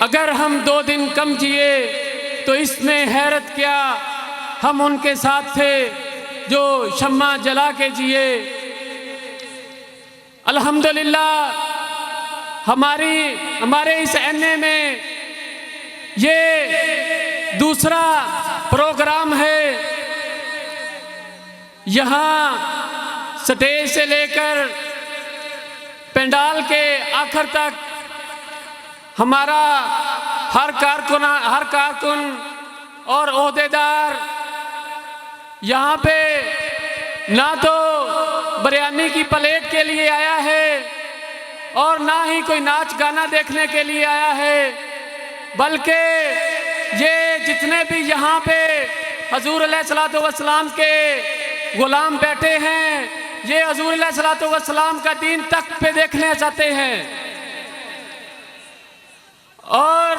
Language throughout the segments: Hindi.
अगर हम 2 दिन कम जिए तो इसमें हैरत क्या, हम उनके साथ थे जो शम्मा जला के जिए। अल्हम्दुलिल्लाह हमारे इस एनए में ये दूसरा प्रोग्राम है। यहाँ स्टेज से लेकर पंडाल के आखिर तक हमारा हर कारकुन और ओहदेदार यहाँ पे ना तो बिरयानी की प्लेट के लिए आया है और ना ही कोई नाच गाना देखने के लिए आया है, बल्कि ये जितने भी यहाँ पे हजूर अलैहिस्सलातु वस्सलाम के गुलाम बैठे हैं, ये हजूर अलैहिस्सलातु वस्सलाम का दीन तक पे देखने चाहते हैं। और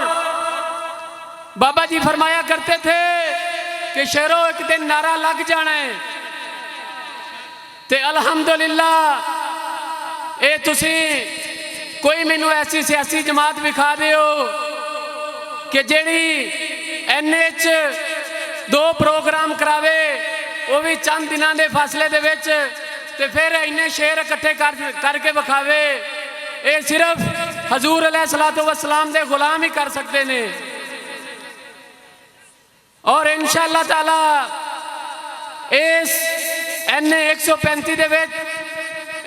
बाबा जी फरमाया करते थे कि शेरो एक दिन नारा लग जाना है। ते अल्हम्दुलिल्लाह ए तुसी कोई मैनू ऐसी सियासी जमात विखा दिओ कि जेड़ी एनए च 2 प्रोग्राम करावे, वो भी चंद दिनों के फासले दे विच, ते फिर इन्ने शेर इकट्ठे करके विखावे। ये सिर्फ हजूर अलैहिस्सलातु वस्सलाम दे गुलाम ही कर सकते ने। और इंशाअल्लाह ताला इस एनए 135 दे विच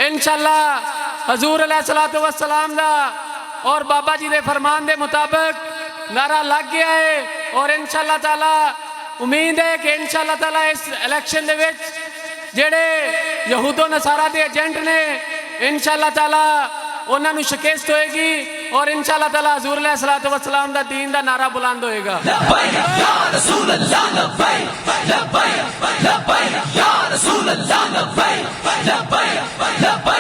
इंशाअल्लाह हजूर अलैहिस्सलातु वस्सलाम दा और बाबा जी दे फरमान दे मुताबिक नारा लग गया है। और इंशाअल्लाह ताला उम्मीद है कि इंशाअल्लाह ताला इस इलेक्शन दे विच जेड़े यहूदो नसारा दे एजेंट ने इंशाअल्लाह ताला उन्हां नूं शिकस्त होएगी और इंशाअल्लाह ताला हजूर अलैहिस्सलातु वस्सलाम दा दीन दा नारा बुलंद होएगा। लब्बैक या रसूल अल्लाह लब्बैक लब्बैक लब्बैक या रसूल अल्लाह लब्बैक लब्बैक लब्बैक